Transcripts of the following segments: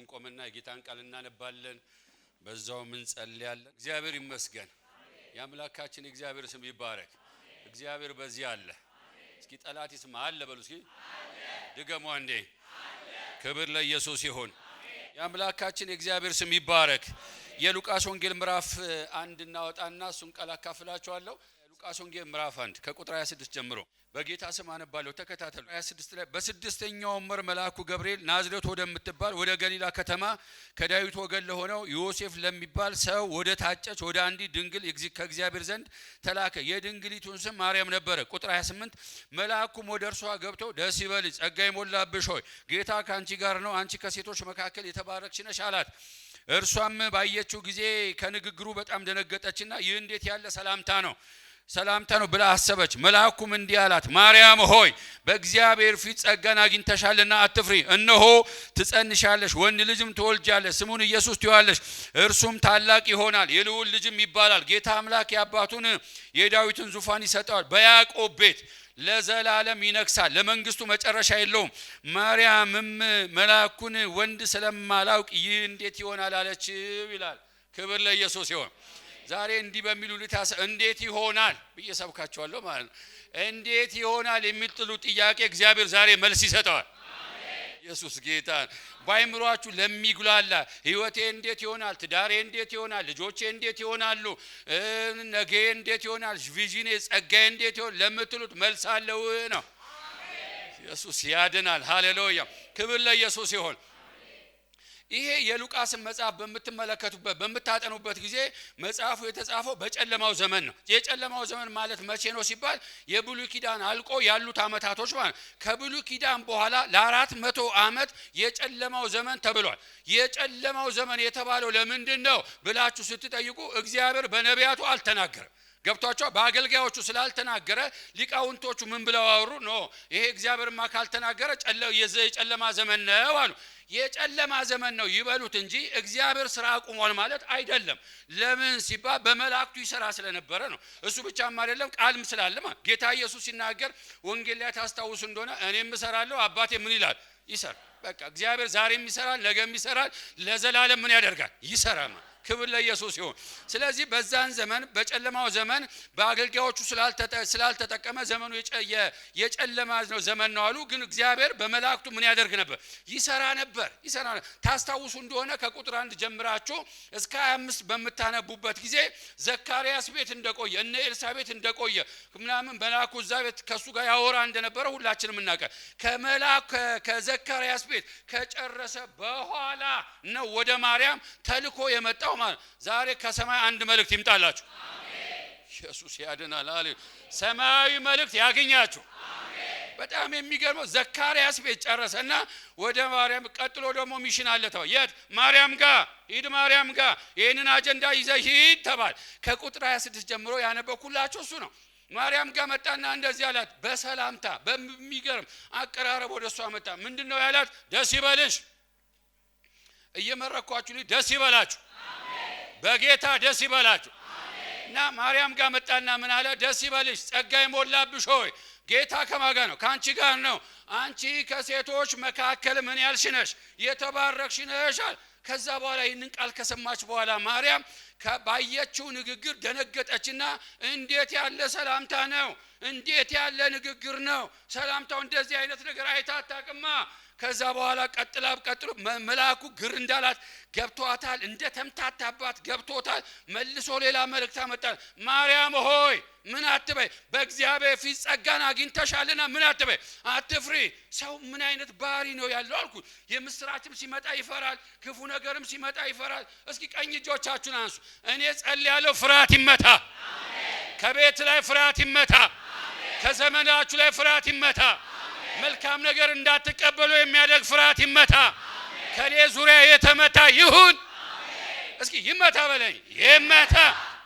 እንቆምና የጌታን ቃል እናነባለን በዛው ምን ጸልያለን እግዚአብሔር ይመስገን ያምላካችን እግዚአብሔር ስም ይባረክ እግዚአብሔር በዚህ አለ እስኪ ጠላት ይስማ አለ በሉ እስኪ ድገሙ አንዴ ክብር ለኢየሱስ ይሁን ያምላካችን እግዚአብሔር ስም ይባረክ የሉቃስ ወንጌል ምዕራፍ 1 እናወጣና እሱን ቃል አካፍላችኋለሁ ሉቃስ ወንጌል ምዕራፍ 1 ከቁጥር 26 ጀምሮ በጌታ ስም አነባለሁ ተከታተሉ 26 ላይ በስድስተኛው ወር መልአኩ ገብርኤል ናዝሬት ወደምትባል ወደ ገሊላ ከተማ ከዳዊት ወገን ለሆነው ዮሴፍ ለሚባል ሰው ወደ ታጨች ወደ አንዲት ድንግል ከእግዚአብሔር ዘንድ ተላከ የድንግሊቱን ስም ማርያም ነበረ ቁጥር 28 መልአኩም ወደ እርሷ ገብቶ ደስ ይበልሽ ጸጋ ይሞላብሽ ሆይ ጌታ ካንቺ ጋር ነው አንቺ ከሴቶች መካከል የተባረክሽ ነሽ አላት እርሷም ባየችው ጊዜ ከንግግሩ በጣም ደነገጠችና ይህ እንዴት ያለ ሰላምታ ነው ብላ አሰበች መልአኩም እንዲህ አላት ማርያም ሆይ በእግዚአብሔር ፊት ጸጋን አግኝተሻልና አትፍሪ እነሆ ትጸንሻለሽ ወንድ ልጅም ትወልጃለሽ ስሙን ኢየሱስ ትይዋለሽ እርሱም ታላቅ ይሆናል የልዑል ልጅም ይባላል ጌታ አምላክ የአባቱን የዳዊትን ዙፋን ይሰጠዋል በያዕቆብ ቤት ለዘላለም ይነግሣል ለመንግስቱ መጨረሻ የለውም ማርያምም መልአኩን ወንድ ስለማላውቅ ይህ እንዴት ይሆናል አለች ይላል ክብር ለኢየሱስ ይሁን ዛሬ እንዲህ በሚሉ ልታስ እንዴት ይሆናል በየሰብካቸዋለሁ ማለት ነው እንዴት ይሆናል የሚጥሉ ጥያቄ እግዚአብሔር ዛሬ መልስ ይሰጣል አሜን ኢየሱስ ጌታ ባይምሯችሁ ለሚጉላላ ህይወቴ እንዴት ይሆናል ትዳሬ እንዴት ይሆናል ልጆቼ እንዴት ይሆናሉ ነገ እንዴት ይሆናል ቪዥኔ ጸጋዬ እንዴት ይሆናል ለምትሉት መልስ አለው ነው አሜን ኢየሱስ ያድናል ሃሌሉያ ክብር ለኢየሱስ ይሁን ይሄ የሉቃስን መጽሐፍ በምትመለከቱበት በመታጠኑበት ጊዜ መጽሐፉ የተጻፈው በጨለማው ዘመን ነው የጨለማው ዘመን ማለት መቼ ነው ሲባል የብሉይ ኪዳን አልቆ ያሉት አመታቶች ማለት ከብሉይ ኪዳን በኋላ ለ400 አመት የጨለማው ዘመን ተብሏል የጨለማው ዘመን የተባለው ለምንድነው ብላችሁ ስትጠይቁ እግዚአብሔር በነቢያቱ አልተናገረም ገብቷቸው በአገልጋዮቹ ስላልተናገረ ሊቃውንቶቹ ምን ብለው አወሩ ነው ይሄ እግዚአብሔርማ ካልተናገረ የጨለማ ዘመን ነው አሉ የጨለማ ዘመን ነው ይበሉት እንጂ እግዚአብሔር ስራ አቁሟል ማለት አይደለም ለምን ሲባል በመላእክቱ ይሰራ ስለነበረ ነው እሱ ብቻም አይደለም ቃልም ስላለ ጌታ ኢየሱስ ሲናገር ወንጌል ላይ ታስታውሱ እንደሆነ እኔም እሰራለሁ አባቴ ምን ይላል ይሰራ በቃ እግዚአብሔር ዛሬም ይሰራል ነገም ይሰራል ለዘላለም ምን ያደርጋል ይሰራል ክብር ለኢየሱስ ይሁን ስለዚህ በዛን ዘመን በጨለማው ዘመን በአገልጋዮቹ ስላልተጠቀመ ዘመኑ የጨለማ ነው ዘመን ነው አሉ ግን እግዚአብሔር በመላእክቱ ምን ያደርግ ነበር ይሰራ ነበር ታስታውሱ እንደሆነ ከቁጥር 1 ጀምራችሁ እስከ 25 በመታነቡበት ጊዜ ዘካርያስ ቤት እንደቆየ እነ ኤልሳቤት እንደቆየ ምናምን መልአኩ እዛ ቤት ከሱ ጋር ያወራ እንደነበረ ሁላችንም እናውቃለን ከመልአክ ከዘካርያስ ቤት ከጨረሰ በኋላ ነው ወደ ማርያም ተልኮ የመጣው ዛሬ ከሰማይ አንድ መልእክት ይምጣላችሁ አሜን ኢየሱስ ያድናል አለ ሰማያዊ መልእክት ያገኛችሁ አሜን በጣም የሚገርመው ዘካርያስ ቤት ጨረሰና ወደ ማርያም ቀጥሎ ደግሞ ሚሽን አለተው የት ማርያም ጋር ሂድ ማርያም ጋር ይሄንን አጀንዳ ይዘህ ሂድ ተባለ ከቁጥር 26 ጀምሮ ያነበብኩላችሁ እሱ ነው ማርያም ጋር መጣና እንደዚህ አላት በሰላምታ በሚገርም አቀራረብ ወደሷ መጣ ምንድነው ያላት ደስ ይበልሽ እየመረኳችሁ ደስ ይበላችሁ በጌታ ደስ ይበላችሁ እና ማርያም ጋር መጣና ምን አለ ደስ ይበልሽ ጸጋ ይሞላብሽ ሆይ ጌታ ከማጋ ነው ካንቺ ጋር ነው አንቺ ከሴቶች መካከል ምን ያልሽ ነሽ የተባረክሽ ነሽ ከዛ በኋላ ይህንን ቃል ከሰማች በኋላ ማርያም ባየችው ንግግር ደነገጠችና እንዴት ያለ ሰላምታ ነው እንዴት ያለ ንግግር ነው ሰላምታው እንደዚህ አይነት ነገር አይታ አታውቅማ ከዛ በኋላ ቀጥሎ መልአኩ ግር እንዳላት ገብቷታል እንደተምታታባት ገብቶታል መልሶ ሌላ መልእክት አመጣ ማርያም ሆይ ምን አትበይ በእግዚአብሔር ፊት ጸጋን አግኝተሻልና ምን አትበይ አትፍሪ ሰው ምን አይነት ባህሪ ነው ያለው አልኩ የምስራችም ሲመጣ ይፈራል ክፉ ነገርም ሲመጣ ይፈራል እስኪ ቀኝ እጆቻችሁን አንሱ እኔ ጸልያለሁ ፍርሃት ይመታ አሜን ከቤት ላይ ፍርሃት ይመታ አሜን ከዘመናችሁ ላይ ፍርሃት ይመታ መልካም ነገር እንዳትቀበሉ የሚያደርግ ፍርሃት ይመታ ከኔ ዙሪያ የተመታ ይሁን አሜን እስኪ ይመታ በለኝ ይመታ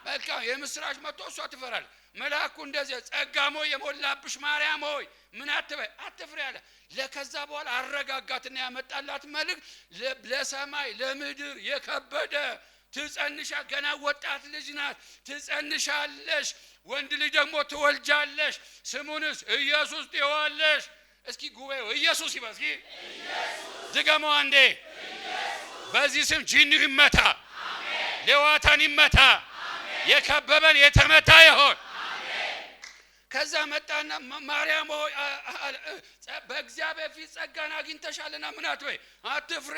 መልካም የምስራች መጥቶ እሷ ትፈራለች መልአኩ እንደዚህ ጸጋሞ የሞላብሽ ማርያም ሆይ ምን አትበይ አትፍሪ አለ ለከዛ በኋላ አረጋጋትና ያመጣላት መልእክት ለሰማይ ለምድር የከበደ ትጸንሻ ገና ወጣት ልጅ ናት ትጸንሻለሽ ወንድ ልጅ ደግሞ ትወልጃለሽ ስሙንስ ኢየሱስ ትይዋለሽ እስኪ ጉባኤው ኢየሱስ ይበል እስኪ ኢየሱስ ድገመው አንዴ ኢየሱስ በዚህ ስም ጂኒ ይመታ፣ ሌዋታን ይመታ፣ የከበበን የተመታ ይሆን። ከዛ መጣና ማርያም ሆይ በእግዚአብሔር ፊት ጸጋን አግኝተሻልና ምን አትበይ፣ አትፍሪ።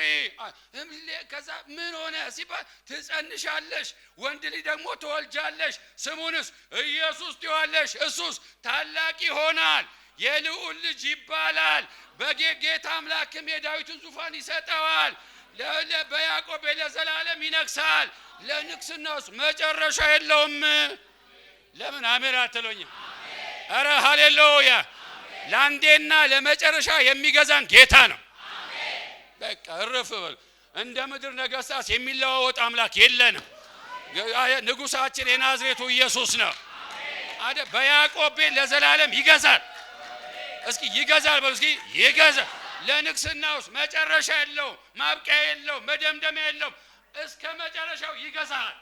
ከዛ ምን ሆነ ሲባል ትጸንሻለሽ፣ ወንድ ልጅ ደግሞ ትወልጃለሽ፣ ስሙንስ ኢየሱስ ትይዋለሽ። እሱስ ታላቅ ይሆናል፣ የልዑል ልጅ ይባላል። በጌታ አምላክም የዳዊትን ዙፋን ይሰጠዋል፣ በያዕቆብ ለዘላለም ይነግሣል። ለንግስናውስ መጨረሻ የለውም። ለምን አሜን አትሉኝም? አረ ሃሌሉያ! ለአንዴና ለመጨረሻ የሚገዛን ጌታ ነው። በቃ እረፍ በሉ። እንደ ምድር ነገሥታት የሚለዋወጥ አምላክ የለንም። ንጉሳችን የናዝሬቱ ኢየሱስ ነው። በያዕቆብ ቤት ለዘላለም ይገዛል። እስኪ ይገዛል በሉ። እስኪ ይገዛል። ለንግስናውስ መጨረሻ የለውም፣ ማብቂያ የለውም፣ መደምደሚያ የለውም። እስከ መጨረሻው ይገዛል።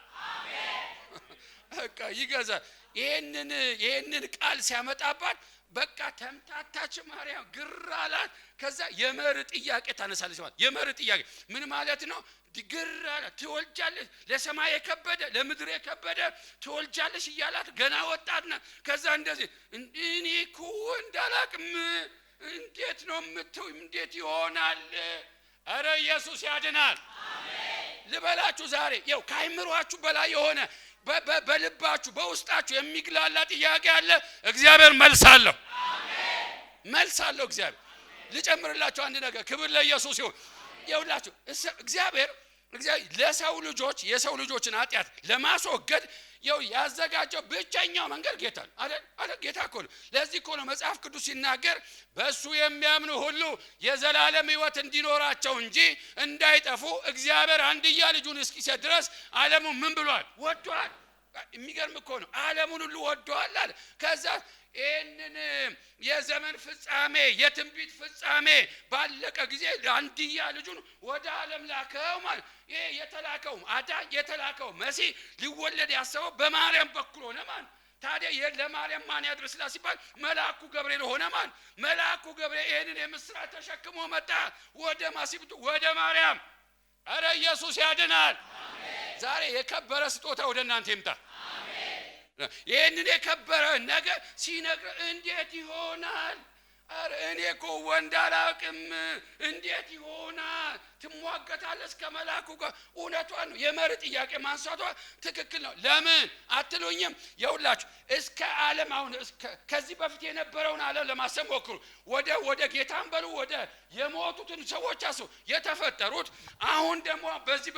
በቃ ይገዛል። ይሄንን ቃል ሲያመጣባት በቃ ተምታታች ማርያም፣ ግር አላት። ከዛ የመር ጥያቄ ታነሳለች ማለት የመር ጥያቄ ምን ማለት ነው? ግር አላት። ትወልጃለሽ፣ ለሰማይ የከበደ ለምድር የከበደ ትወልጃለሽ እያላት ገና ወጣትና ከዛ እንደዚህ እኔ እኮ እንዳላቅም እንዴት ነው የምትው? እንዴት ይሆናል? አረ ኢየሱስ ያድናል። አሜን ልበላችሁ ዛሬ ይኸው ከአይምሯችሁ በላይ የሆነ በልባችሁ በውስጣችሁ የሚግላላ ጥያቄ አለ። እግዚአብሔር መልስ አለው። አሜን መልስ አለው እግዚአብሔር። ልጨምርላችሁ አንድ ነገር። ክብር ለኢየሱስ ይሁን። ይኸውላችሁ እግዚአብሔር ለሰው ልጆች የሰው ልጆችን ኃጢአት ለማስወገድ ያዘጋጀው ብቸኛው መንገድ ጌታ ነው አይደል? ጌታ እኮ ነው። ለዚህ እኮ ነው መጽሐፍ ቅዱስ ሲናገር በእሱ የሚያምኑ ሁሉ የዘላለም ሕይወት እንዲኖራቸው እንጂ እንዳይጠፉ እግዚአብሔር አንድያ ልጁን እስኪሰጥ ድረስ ዓለሙን ምን ብሏል? ወዷል። የሚገርም እኮ ነው። ዓለሙን ሁሉ ወዷል አለ። ከዛ ይህንን የዘመን ፍጻሜ የትንቢት ፍጻሜ ባለቀ ጊዜ አንድያ ልጁን ወደ ዓለም ላከው ማለት ይሄ የተላከው አዳኝ የተላከው መሲህ ሊወለድ ያሰበው በማርያም በኩል ሆነ ማለት። ታዲያ ለማርያም ማን ያድርስላት ሲባል መልአኩ ገብርኤል ሆነ ማለት። መልአኩ ገብርኤል ይህንን የምስራች ተሸክሞ መጣ ወደ ማሲብቱ ወደ ማርያም። አረ ኢየሱስ ያድናል። አሜን ዛሬ የከበረ ስጦታ ወደ እናንተ ይምጣ። ይህንን የከበረ ነገር ሲነግር እንዴት ይሆናል? አረ እኔ እኮ ወንድ አላውቅም፣ እንዴት ይሆናል? ትሟገታለች ከመልአኩ ጋር። እውነቷን ነው። የመር ጥያቄ ማንሳቷ ትክክል ነው። ለምን አትሉኝም? የሁላችሁ እስከ ዓለም አሁን ከዚህ በፊት የነበረውን ዓለም ለማሰብ ሞክሩ። ወደ ጌታን በሉ ወደ የሞቱትን ሰዎች አስቡ። የተፈጠሩት አሁን ደግሞ በዚህ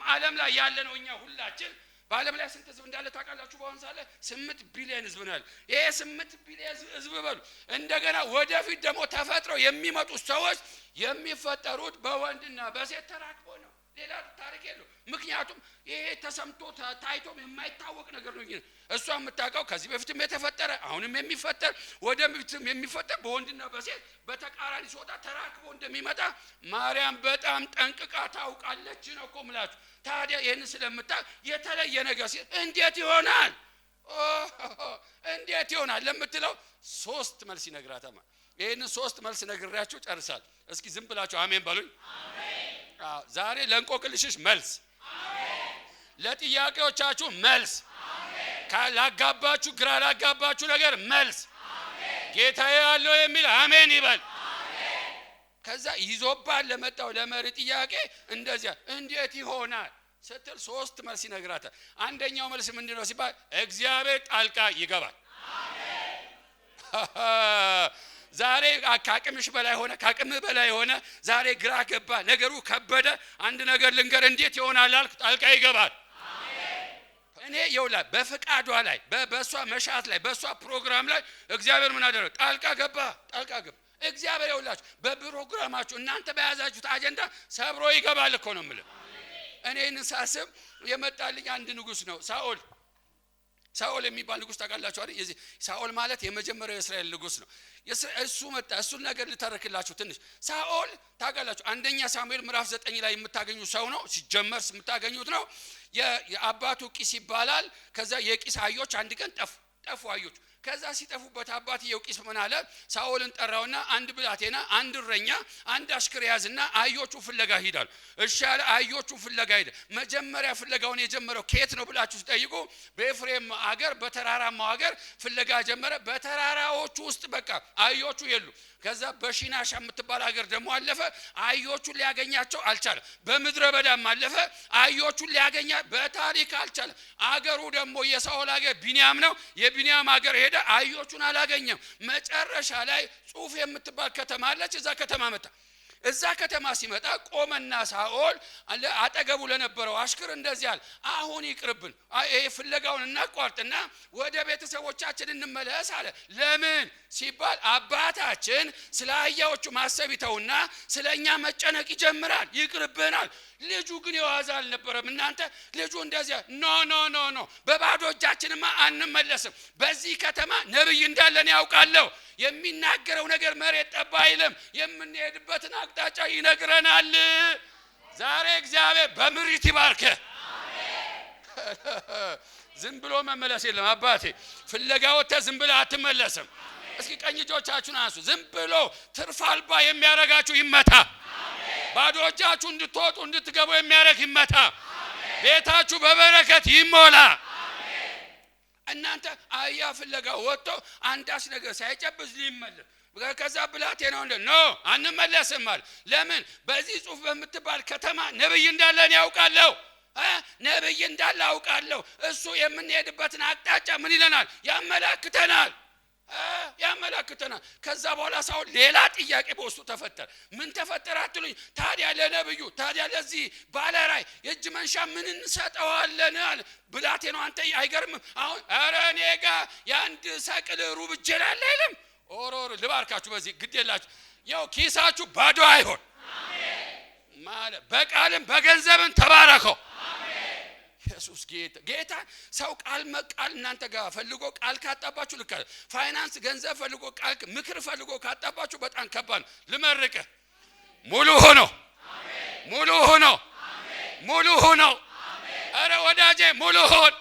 ዓለም ላይ ያለ ነው። እኛ ሁላችን በዓለም ላይ ስንት ህዝብ እንዳለ ታውቃላችሁ? በአሁኑ ሰዓት ላይ 8 ቢሊዮን ህዝብ ነው። ይሄ 8 ቢሊዮን ህዝብ በሉ እንደገና ወደፊት ደግሞ ተፈጥረው የሚመጡ ሰዎች የሚፈጠሩት በወንድና በሴት ተራክቦ ነው። ሌላ ታሪክ የለው። ምክንያቱም ይሄ ተሰምቶ ታይቶም የማይታወቅ ነገር ነው። እሷ የምታውቀው ከዚህ በፊትም የተፈጠረ አሁንም የሚፈጠር ወደፊትም የሚፈጠር በወንድና በሴት በተቃራኒ ጾታ ተራክቦ እንደሚመጣ ማርያም በጣም ጠንቅቃ ታውቃለች ነው እኮ የምላችሁ። ታዲያ ይህን ስለምታውቅ የተለየ ነገር ሲል እንዴት ይሆናል እንዴት ይሆናል ለምትለው 3 መልስ ይነግራታል። ይህንን 3 መልስ ነግሬያችሁ ጨርሳል። እስኪ ዝም ብላችሁ አሜን በሉኝ። አሜን። ዛሬ ለእንቆቅልሽሽ መልስ፣ አሜን። ለጥያቄዎቻችሁ መልስ፣ አሜን። ካላጋባችሁ ግራ ላጋባችሁ ነገር መልስ፣ አሜን። ጌታዬ ያለው የሚል አሜን ይበል። አሜን። ከዛ ይዞባል ለመጣው ለመሪ ጥያቄ እንደዚያ እንዴት ይሆናል ስትል 3 መልስ ይነግራታል። አንደኛው መልስ ምንድነው ሲባል እግዚአብሔር ጣልቃ ይገባል። አሜን። ዛሬ ከአቅምሽ በላይ ሆነ፣ ከአቅምህ በላይ ሆነ፣ ዛሬ ግራ ገባ፣ ነገሩ ከበደ። አንድ ነገር ልንገር፣ እንዴት ይሆናል አልክ፣ ጣልቃ ይገባል። አሜን። እኔ ይውላ በፍቃዷ ላይ በሷ መሻት ላይ በሷ ፕሮግራም ላይ እግዚአብሔር ምን አደረገ? ጣልቃ ገባ። እግዚአብሔር ይውላችሁ በፕሮግራማችሁ እናንተ በያዛችሁት አጀንዳ ሰብሮ ይገባል እኮ ነው የምልህ። እኔን ሳስብ የመጣልኝ አንድ ንጉስ ነው፣ ሳኦል የሚባል ንጉስ ታውቃላችሁ አይደል? የዚህ ሳኦል ማለት የመጀመሪያው የእስራኤል ንጉስ ነው። እሱ መጣ። እሱን ነገር ልተርክላችሁ ትንሽ። ሳኦል ታውቃላችሁ አንደኛ ሳሙኤል ምዕራፍ 9 ላይ የምታገኙት ሰው ነው። ሲጀመር የምታገኙት ነው። የአባቱ ቂስ ይባላል። ከዛ የቂስ አህዮች አንድ ቀን ጠፉ አህዮች። ከዛ ሲጠፉበት አባትየው ቂስ ምን አለ? ሳኦልን ጠራውና አንድ ብላቴና፣ አንድ እረኛ፣ አንድ አሽከር ያዝና አህዮቹ ፍለጋ ሂዳል። እሺ አለ። አህዮቹ ፍለጋ ሄደ። መጀመሪያ ፍለጋውን የጀመረው ከየት ነው ብላችሁ ሲጠይቁ በኤፍሬም አገር በተራራማው አገር ፍለጋ ጀመረ። በተራራዎቹ ውስጥ በቃ አህዮቹ የሉ። ከዛ በሺናሻ የምትባል ሀገር ደግሞ አለፈ። አህዮቹን ሊያገኛቸው አልቻለ። በምድረ በዳም አለፈ። አህዮቹን ሊያገኛ በታሪክ አልቻለ። አገሩ ደግሞ የሳኦል ሀገር ቢንያም ነው። የቢንያም ሀገር ሄደ። አህዮቹን አላገኘም። መጨረሻ ላይ ጹፍ የምትባል ከተማ አለች። እዛ ከተማ መጣ። እዛ ከተማ ሲመጣ ቆመና ሳኦል አጠገቡ ለነበረው አሽከር እንደዚህ አለ፣ አሁን ይቅርብን፣ ይሄ ፍለጋውን እናቋርጥና ወደ ቤተሰቦቻችን እንመለስ አለ። ለምን ሲባል አባታችን ስለ አህያዎቹ ማሰብ ይተውና ስለኛ መጨነቅ ይጀምራል። ይቅርብናል። ልጁ ግን የዋዛ አልነበረም። እናንተ ልጁ እንደዚህ ኖ ኖ ኖ ኖ በባዶ እጃችንማ አንመለስም። በዚህ ከተማ ነብይ እንዳለን ያውቃለሁ። የሚናገረው ነገር መሬት ጠባ አይልም። የምንሄድበትን አቅጣጫ ይነግረናል። ዛሬ እግዚአብሔር በምሪት ይባርክ። ዝም ብሎ መመለስ የለም አባቴ። ፍለጋ ወጥተህ ዝም ብለህ አትመለስም። እስኪ ቀኝ እጆቻችሁን አንሱ። ዝም ብሎ ትርፍ አልባ የሚያረጋችሁ ይመታ። ባዶ እጃችሁ እንድትወጡ እንድትገቡ የሚያረግ ይመታ። ቤታችሁ በበረከት ይሞላ። እናንተ አህያ ፍለጋ ወጥቶ አንዳች ነገር ሳይጨብዝ ሊመለስ ከዛ ብላቴናው ኖ አንመለስም አለ። ለምን? በዚህ ጽሑፍ በምትባል ከተማ ነብይ እንዳለን ያውቃለሁ። ነብይ እንዳለ አውቃለሁ። እሱ የምንሄድበትን አቅጣጫ ምን ይለናል? ያመላክተናል። ከዛ በኋላ ሳኦል ሌላ ጥያቄ በውስጡ ተፈጠረ። ምን ተፈጠረ አትሉኝ? ታዲያ ለነብዩ ታዲያ ለዚህ ባለራይ የእጅ መንሻ ምን እንሰጠዋለን አለ። ብላቴናው አንተ አይገርምም? አሁን ኧረ እኔ ጋር የአንድ ሰቅል ሩብ እጄ ላይ አይልም። ኦሮሮ ልባርካችሁ። በዚህ ግድ የላችሁ። ያው ኪሳችሁ ባዶ አይሆን ማለት በቃልም በገንዘብም ተባረከው። ኢየሱስ ጌታ ሰው ቃል መቃል እናንተ ጋር ፈልጎ ቃል ካጣባችሁ ልክ ፋይናንስ ገንዘብ ፈልጎ ቃል ምክር ፈልጎ ካጣባችሁ በጣም ከባድ ነው። ልመርቅ ሙሉ ሆኖ ሙሉ ሆኖ ሙሉ ሆኖ አረ ወዳጄ ሙሉ ሆኖ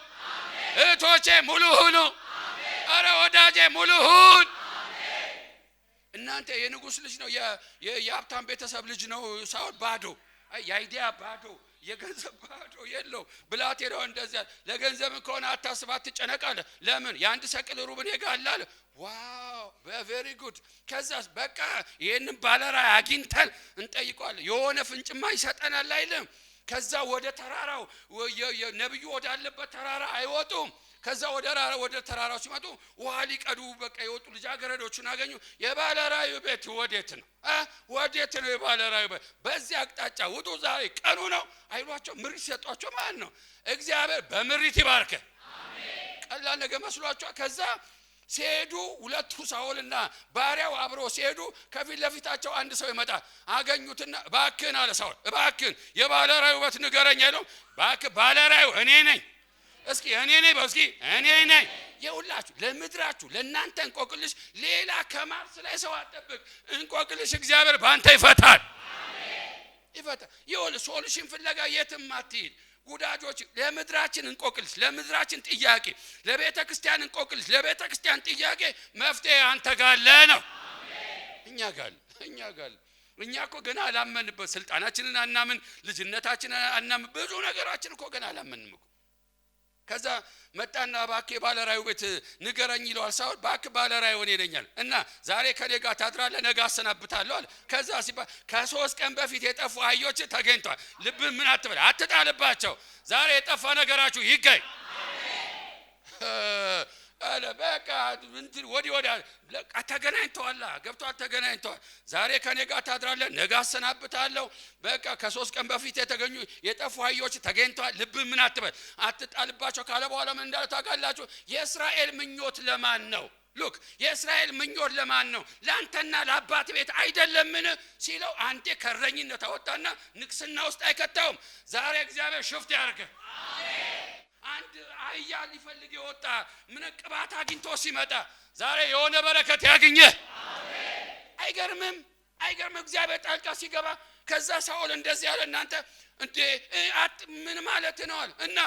እህቶቼ ሙሉ ሆኖ አረ ወዳጄ ሙሉ ሆኖ። እናንተ የንጉስ ልጅ ነው የሀብታም ቤተሰብ ልጅ ነው ሳኦል። ባዶ የአይዲያ ባዶ የገንዘብ ባዶ የለው። ብላቴናው እንደዚያ ለገንዘብ ከሆነ አታስብ አትጨነቅ አለ። ለምን? የአንድ ሰቅል ሩብን ይጋል አለ። ዋው ቬሪ ጉድ። ከዛስ በቃ ይሄንን ባለራይ አግኝተን እንጠይቀዋለን። የሆነ ፍንጭማ ይሰጠናል አይልም። ከዛ ወደ ተራራው ነብዩ ወዳለበት ተራራ አይወጡም። ከዛ ወደ ተራራው ሲመጡ ውሃ ሊቀዱ በቃ የወጡ ልጃገረዶችን አገኙ። የባለራዩ ቤት ወዴት ነው? ወዴት ነው የባለራዩ ቤት? በዚህ አቅጣጫ ውጡ፣ ዛሬ ቀኑ ነው አይሏቸው። ምሪት ሰጧቸው ማለት ነው። እግዚአብሔር በምሪት ይባርክ። አሜን። ቀላል ነገር መስሏቸው ከዛ ሲሄዱ ሁለቱ ሳኦልና ባሪያው አብሮ ሲሄዱ ከፊት ለፊታቸው አንድ ሰው ይመጣል። አገኙትና እባክህን አለ ሳኦል፣ እባክህን የባለራዩ ቤት ንገረኝ አይለው። እባክህ ባለራዩ እኔ ነኝ። እስኪ እኔ ነኝ በእስኪ እኔ ነኝ። የሁላችሁ ለምድራችሁ ለእናንተ እንቆቅልሽ ሌላ ከማርስ ላይ ሰው አጠብቅ። እንቆቅልሽ እግዚአብሔር ባንተ ይፈታል። አሜን። ይፈታል። ይኸውልህ ሶሉሽን ፍለጋ የትም አትሂድ ጉዳጆች። ለምድራችን እንቆቅልሽ፣ ለምድራችን ጥያቄ፣ ለቤተ ክርስቲያን እንቆቅልሽ፣ ለቤተ ክርስቲያን ጥያቄ መፍትሄ አንተ ጋር አለ ነው። አሜን። እኛ ጋር እኛ እኮ ገና አላመንበት። ስልጣናችንን አናምን፣ ልጅነታችንን አናምን፣ ብዙ ነገራችን እኮ ገና አላመንም እኮ። ከዛ መጣና እባክህ ባለራዩ ቤት ንገረኝ ይለዋል ሳኦል። እባክህ ባለራዩ እኔ ነኝ አለ። እና ዛሬ ከኔ ጋር ታድራለህ፣ ነገ አሰናብታለሁ አለ። ከዛ ሲባል ከ3 ቀን በፊት የጠፉ አህዮች ተገኝተዋል። ልብ ምን አትበል፣ አትጣልባቸው። ዛሬ የጠፋ ነገራችሁ ይገኝ። አለ በቃ እንትን ወዲህ ተገናኝተዋል። ገብቷል፣ ተገናኝተዋል። ዛሬ ከኔ ጋር ታድራለህ፣ ነገ አሰናብታለሁ። በቃ ከ3 ቀን በፊት የተገኙ የጠፉ አህዮች ተገኝተዋል። ልብ ምን አትበል፣ አትጣልባቸው ካለ በኋላ ምን እንዳለ ታውቃላችሁ? የእስራኤል ምኞት ለማን ነው? ሉክ የእስራኤል ምኞት ለማን ነው? ለአንተና ለአባት ቤት አይደለምን ሲለው አንዴ ከረኝነት አወጣና ንቅስና ውስጥ አይከታውም። ዛሬ እግዚአብሔር ሽፍት ያርገ። አሜን። አንድ አህያ ሊፈልግ የወጣ ምን ቅባት አግኝቶ ሲመጣ ዛሬ የሆነ በረከት ያገኘ። አሜን። አይገርምም? እግዚአብሔር ጣልቃ ሲገባ። ከዛ ሳኦል እንደዚህ ያለ እናንተ እንዴ ምን ማለት ነው አለ። እና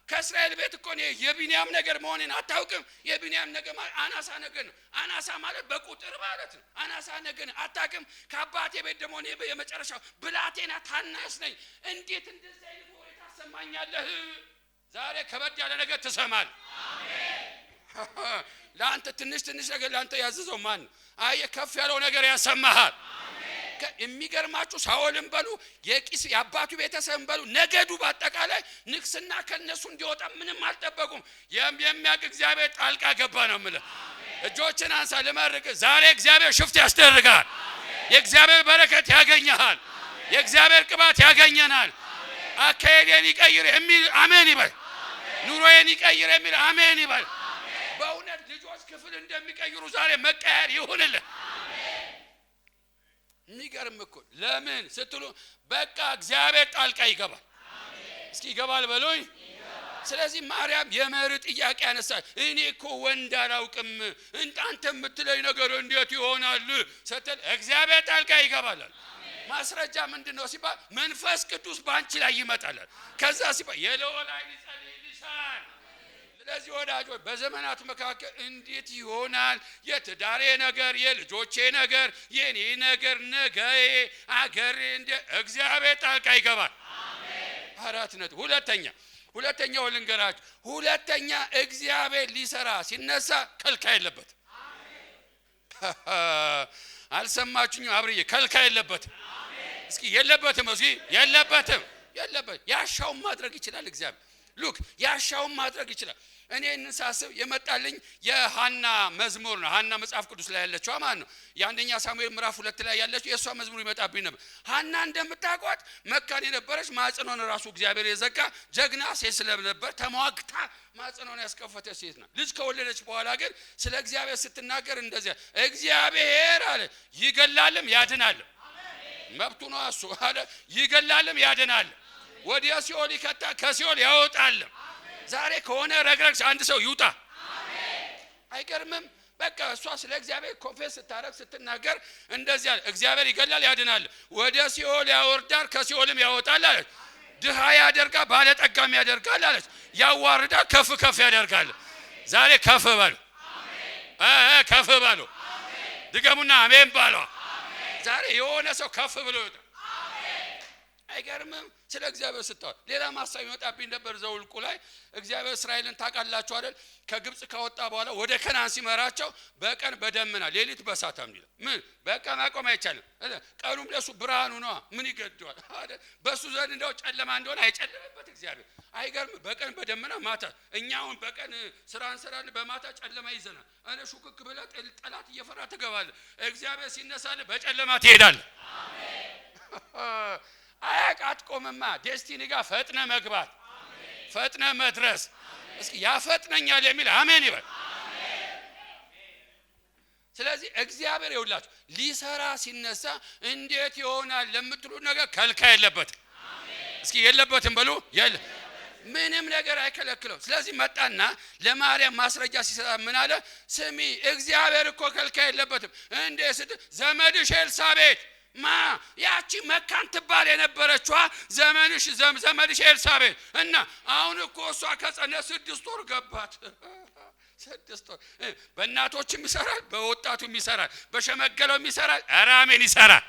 ከእስራኤል ቤት እኮ ነው የቢንያም ነገር መሆኔን አታውቅም? የቢንያም ነገር አናሳ ነገር ነው። አናሳ ማለት በቁጥር ማለት ነው። አናሳ ነገር አታውቅም? ከአባቴ ቤት ደግሞ እኔ የመጨረሻው ብላቴና ታናሽ ነኝ። እንዴት እንደዚህ አይነት ወሬ ታሰማኛለህ? ዛሬ ከበድ ያለ ነገር ትሰማል። አሜን። ለአንተ ትንሽ ነገር ለአንተ ያዘዘው ማን? አየ ከፍ ያለው ነገር ያሰማሃል። የሚገርማችሁ ሳኦልን በሉ የቂስ የአባቱ ቤተሰብን በሉ ነገዱ በአጠቃላይ ንግስና ከነሱ እንዲወጣ ምንም አልጠበቁም። የሚያውቅ እግዚአብሔር ጣልቃ ገባ ነው የምልህ። እጆችን አንሳ ልመርቅ። ዛሬ እግዚአብሔር ሽፍት ያስደርጋል። የእግዚአብሔር በረከት ያገኘሃል። የእግዚአብሔር ቅባት ያገኘናል። አካሄዴን ይቀይር የሚል አሜን ይበል። ኑሮዬን ይቀይር የሚል አሜን ይበል። በእውነት ልጆች ክፍል እንደሚቀይሩ ዛሬ መቀየር ይሁንልህ። የሚገርም እኮ ለምን ስትሉ በቃ እግዚአብሔር ጣልቃ ይገባል። እስኪ ይገባል በሉኝ። ስለዚህ ማርያም የመር ጥያቄ ያነሳች። እኔ እኮ ወንድ አላውቅም አንተ የምትለኝ ነገር እንዴት ይሆናል ስትል እግዚአብሔር ጣልቃ ይገባል። ማስረጃ ምንድነው ሲባል መንፈስ ቅዱስ ባንቺ ላይ ይመጣል። ከዛ ሲባል የልዑል ኃይል ይጸልይልሻል። ስለዚህ ወዳጆች በዘመናት መካከል እንዴት ይሆናል የትዳሬ ነገር፣ የልጆቼ ነገር፣ የኔ ነገር፣ ነገዬ፣ አገሬ እንደ እግዚአብሔር ጣልቃ ይገባል። አሜን። አራት ነጥብ። ሁለተኛው ልንገራችሁ። ሁለተኛ እግዚአብሔር ሊሰራ ሲነሳ ከልካይ የለበት። አሜን። አልሰማችሁኝ? አብርዬ ከልካይ የለበት። አሜን። እስኪ የለበትም። እስኪ የለበትም። ያሻውን ማድረግ ይችላል እግዚአብሔር። ሉክ ያሻውን ማድረግ ይችላል። እኔ እንሳስብ የመጣልኝ የሃና መዝሙር ነው። ሃና መጽሐፍ ቅዱስ ላይ ያለችው ማለት ነው። የአንደኛ ሳሙኤል ምዕራፍ 2 ላይ ያለችው የሷ መዝሙር ይመጣብኝ ነበር። ሃና እንደምታውቋት መካን የነበረች ማጽኖን ራሱ እግዚአብሔር የዘጋ ጀግና ሴት ስለነበር ተሟግታ ማጽኖን ያስከፈተች ሴት ናት። ልጅ ከወለደች በኋላ ግን ስለ እግዚአብሔር ስትናገር እንደዚያ እግዚአብሔር አለ ይገላልም ያድናልም። መብቱ ነው እሱ አለ ይገላልም ያድናልም። ወደ ሲኦል ይከታ ከሲኦል ያወጣልም። ዛሬ ከሆነ ረግረግ አንድ ሰው ይውጣ። አሜን። አይገርምም? በቃ እሷ ስለ እግዚአብሔር ኮንፌስ ስታረግ ስትናገር እንደዚህ አለ እግዚአብሔር ይገላል ያድናል፣ ወደ ሲኦል ያወርዳል ከሲኦልም ያወጣል አለች። ድሃ ያደርጋል ባለጠጋም ያደርጋል አለች። ያዋርዳል ከፍ ያደርጋል። ዛሬ ከፍ በሉ። አሜን። ከፍ በሉ። አሜን። ድገሙና አሜን ባሉ። ዛሬ የሆነ ሰው ከፍ ብሎ ይወጣ። አይገርምም? ስለ እግዚአብሔር ስታወራ ሌላ ማሳብ ይመጣብኝ ነበር። ዘውልቁ ላይ እግዚአብሔር እስራኤልን ታውቃላችሁ አይደል? ከግብጽ ካወጣ በኋላ ወደ ከናን ሲመራቸው በቀን በደመና ሌሊት በእሳት አምድ ይላል። ምን በቃ ማቆም አይቻልም። ቀኑም ለሱ ብርሃኑ ነው። ምን ይገደዋል አይደል? በሱ ዘንድ እንደው ጨለማ እንደሆነ አይጨልምበት እግዚአብሔር። አይገርም? በቀን በደመና ማታ። እኛውን በቀን ስራ እንሰራለን፣ በማታ ጨለማ ይዘናል። እኔ ሹክክ ብለህ ጠላት እየፈራ ትገባለህ። እግዚአብሔር ሲነሳልህ በጨለማ ትሄዳለህ። አሜን። አያቃጥቆምማ። ዴስቲኒ ጋር ፈጥነ መግባት፣ ፈጥነ መድረስ። እስኪ ያፈጥነኛል የሚል አሜን ይበል። ስለዚህ እግዚአብሔር ይውላችሁ ሊሰራ ሲነሳ እንዴት ይሆናል ለምትሉ ነገር ከልካ የለበትም። እስኪ የለበትም በሉ። ምንም ነገር አይከለክለው። ስለዚህ መጣና ለማርያም ማስረጃ ሲሰጣ ምን አለ? ስሚ እግዚአብሔር እኮ ከልካ የለበትም። እንዴ ዘመድሽ ኤልሳቤጥ ያቺ መካን ትባል የነበረችዋ ዘመድሽ ኤልሳቤጥ እና አሁን እኮ እሷ ከጸነሰች 6 ወር ገባት። 6 ወር በእናቶችም ይሰራል፣ በወጣቱም ይሰራል፣ በሸመገለውም ይሰራል። ኧረ አሜን ይሰራል።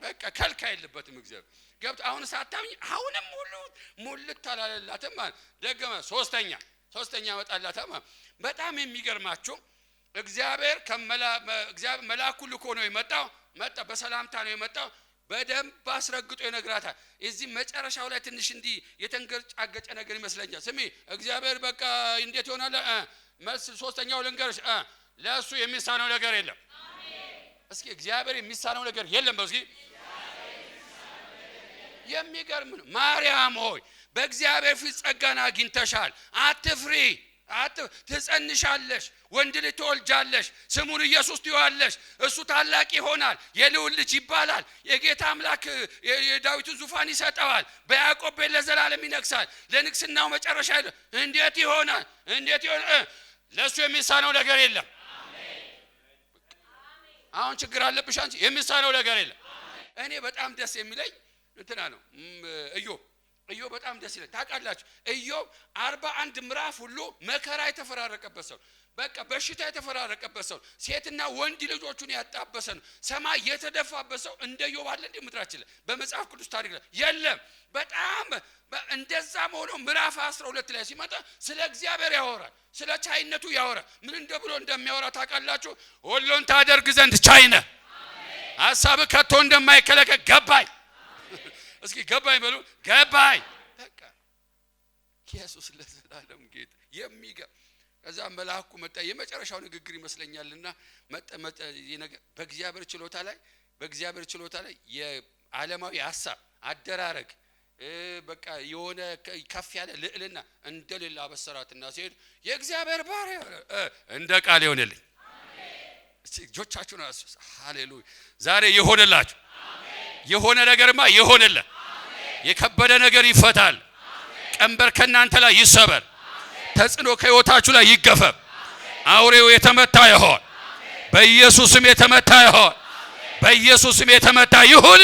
በቃ ከልካ የለበትም እግዚአብሔር። ገብቶ አሁን ሳታምኝ አሁንም ሁሉ ሙልት አላለላትም ማለት ደገመ። ሶስተኛ መጣላታ። በጣም የሚገርማችሁ እግዚአብሔር መልአኩ ልኮ ነው የመጣው። መጣ በሰላምታ ነው የመጣው። በደንብ አስረግጦ ይነግራታል። እዚህ መጨረሻው ላይ ትንሽ እንዲህ የተንገጫገጨ ነገር ይመስለኛል። ስሚ እግዚአብሔር በቃ እንዴት ይሆናል? መልስ ሶስተኛው ልንገርሽ፣ ለሱ የሚሳነው ነገር የለም። እስኪ እግዚአብሔር የሚሳነው ነገር የለም። በእስኪ የሚገርም ነው። ማርያም ሆይ በእግዚአብሔር ፊት ጸጋን አግኝተሻል፣ አትፍሪ። ትጸንሻለሽ፣ ወንድ ልጅ ትወልጃለሽ፣ ስሙን ኢየሱስ ትይዋለሽ። እሱ ታላቅ ይሆናል፣ የልዑል ልጅ ይባላል። የጌታ አምላክ የዳዊትን ዙፋን ይሰጠዋል፣ በያዕቆብ ቤት ለዘላለም ይነግሣል። ለንግስናው መጨረሻ እንዴት ይሆናል? ለሱ የሚሳነው ነገር የለም። አሁን ችግር አለብሽ አንቺ፣ የሚሳነው ነገር የለም። እኔ በጣም ደስ የሚለኝ እንትና ነው ኢዮብ በጣም ደስ ይላል። ታውቃላችሁ ኢዮብ 41 ምዕራፍ ሁሉ መከራ የተፈራረቀበት ሰው፣ በቃ በሽታ የተፈራረቀበት ሰው፣ ሴትና ወንድ ልጆቹን ያጣበሰ ነው። ሰማይ የተደፋበት ሰው እንደ ኢዮብ አለ እንደ ምድራችን ላይ በመጽሐፍ ቅዱስ ታሪክ ላይ የለም። በጣም እንደዛ ሆኖ ምዕራፍ 12 ላይ ሲመጣ ስለ እግዚአብሔር ያወራል፣ ስለ ቻይነቱ ያወራል። ምን እንደብሎ እንደሚያወራ ታውቃላችሁ? ሁሉን ታደርግ ዘንድ ቻይ ነህ፣ ሐሳብ ከቶ እንደማይከለከል ገባኝ። እስኪ ገባኝ በሉ። ገባኝ። በቃ ኢየሱስ ለዘላለም ጌታ የሚገባ። ከዛ መልአኩ መጣ። የመጨረሻው ንግግር ይመስለኛልና መጣ የነገር በእግዚአብሔር ችሎታ ላይ የዓለማዊ ሐሳብ አደራረግ በቃ የሆነ ከፍ ያለ ልዕልና እንደሌላ አበሰራትና ሲሄድ የእግዚአብሔር ባሪያ እንደ ቃል ይሆንልኝ። እስቲ እጆቻችሁን አስሱ። ሃሌሉያ። ዛሬ ይሆንላችሁ። የሆነ ነገርማ ይሆንልህ። የከበደ ነገር ይፈታል። ቀንበር ከናንተ ላይ ይሰበር። ተጽዕኖ ከህይወታችሁ ላይ ይገፈፍ። አውሬው የተመታ ይሆን በኢየሱስም የተመታ ይሆን በኢየሱስም የተመታ ይሁን።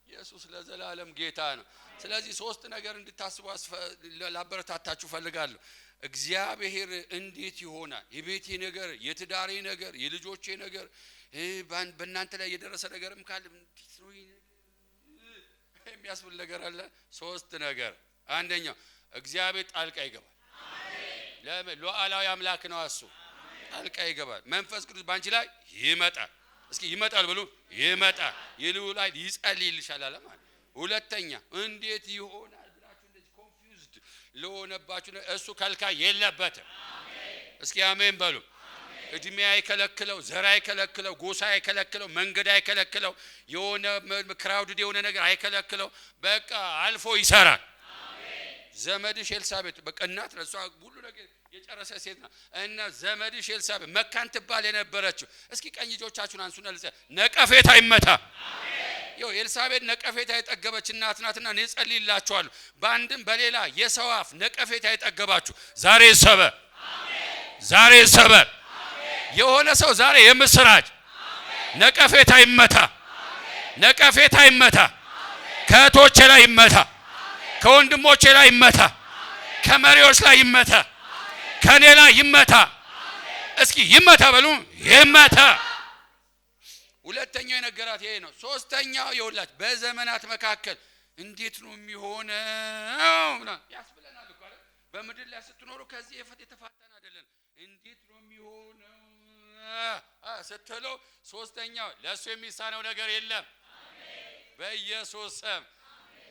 ኢየሱስ ለዘላለም ጌታ ነው። ስለዚህ ሶስት ነገር እንድታስቡ ላበረታታችሁ ፈልጋለሁ። እግዚአብሔር እንዴት ይሆናል? የቤቴ ነገር፣ የትዳሬ ነገር፣ የልጆቼ ነገር፣ በእናንተ ላይ የደረሰ ነገርም ካለ የሚያስብል ነገር አለ። ሶስት ነገር። አንደኛው እግዚአብሔር ጣልቃ ይገባል። ለምን? ሉዓላዊ አምላክ ነው እሱ። ጣልቃ ይገባል። መንፈስ ቅዱስ ባንቺ ላይ ይመጣል። እስኪ ይመጣል ብሉ። ይመጣል። ይልው ላይ ይጸልይልሻል አለ ማለት። ሁለተኛ እንዴት ይሆናል ብላችሁ እንደዚህ ኮንፊውዝድ ለሆነባችሁ እሱ ከልካይ የለበትም። እስኪ አሜን በሉ። እድሜ አይከለክለው፣ ዘር አይከለክለው፣ ጎሳ አይከለክለው፣ መንገድ አይከለክለው፣ የሆነ ክራውድድ የሆነ ነገር አይከለክለው። በቃ አልፎ ይሰራል። ዘመድሽ ኤልሳቤጥ በቃ እናት ነው፣ እሷ ሁሉ ነገር የጨረሰ ሴት ናት። እና ዘመድሽ ኤልሳቤጥ መካን ትባል የነበረችው፣ እስኪ ቀኝ እጆቻችሁን አንሱና ነቀፌታ ይመታ። ይኸው ኤልሳቤጥ ነቀፌታ የጠገበች እናት ናትና እኔ ጸልይላችኋለሁ። በአንድም በሌላ የሰው አፍ ነቀፌታ የጠገባችሁ ዛሬ ሰበር፣ ዛሬ ሰበር። የሆነ ሰው ዛሬ የምስራች ነቀፌታ ይመታ፣ ነቀፌታ ይመታ። ከእህቶቼ ላይ ይመታ፣ ከወንድሞቼ ላይ ይመታ፣ ከመሪዎች ላይ ይመታ፣ ከኔ ላይ ይመታ። እስኪ ይመታ በሉ። ይመታ። ሁለተኛው የነገራት ይሄ ነው። ሶስተኛው ይኸውላችሁ በዘመናት መካከል እንዴት ነው የሚሆነው ያስብለናል እኮ አይደል? በምድር ላይ ስትኖሩ ከዚህ የተፋተን አይደለም። እንዴት ነው የሚሆነው ስትለው ሶስተኛው ለሱ የሚሳነው ነገር የለም። በኢየሱስ ስም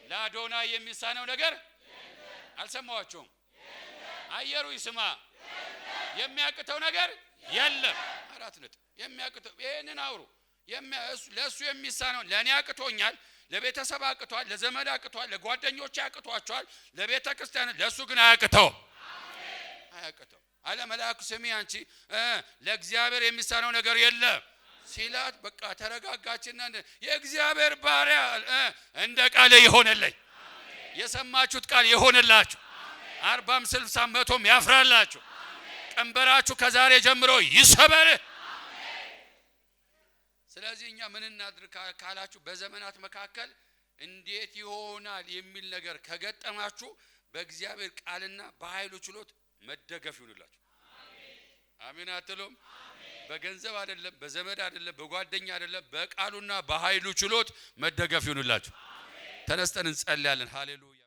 ለአዶናይ የሚሳነው ነገር የለም። አልሰማዋችሁም? አየሩ ይስማ። የሚያቅተው ነገር የለም። አራት ነጥብ። የሚያቅተው ይሄንን አውሩ። ለሱ የሚሳነው ለኔ አቅቶኛል፣ ለቤተሰብ አቅቷል፣ ለዘመድ አቅቷል፣ ለጓደኞች አቅቷቸዋል፣ ለቤተ ክርስቲያን ለሱ ግን አያቅተው። አያቅተው አለ መልአኩ። ስሚ አንቺ ለእግዚአብሔር የሚሳነው ነገር የለም ሲላት በቃ ተረጋጋችና የእግዚአብሔር ባሪያ እንደ ቃል ይሆንልኝ። የሰማችሁት ቃል ይሆንላችሁ። 40 60 100 ያፍራላችሁ። ቀንበራችሁ ከዛሬ ጀምሮ ይሰበር። ስለዚህ እኛ ምን እናድርግ ካላችሁ በዘመናት መካከል እንዴት ይሆናል የሚል ነገር ከገጠማችሁ በእግዚአብሔር ቃልና በኃይሉ ችሎት መደገፍ ይሁንላችሁ። አሜን አትሉም? በገንዘብ አይደለም፣ በዘመድ አይደለም፣ በጓደኛ አይደለም፣ በቃሉና በኃይሉ ችሎት መደገፍ ይሁንላችሁ። ተነስተን እንጸልያለን። ሃሌሉያ።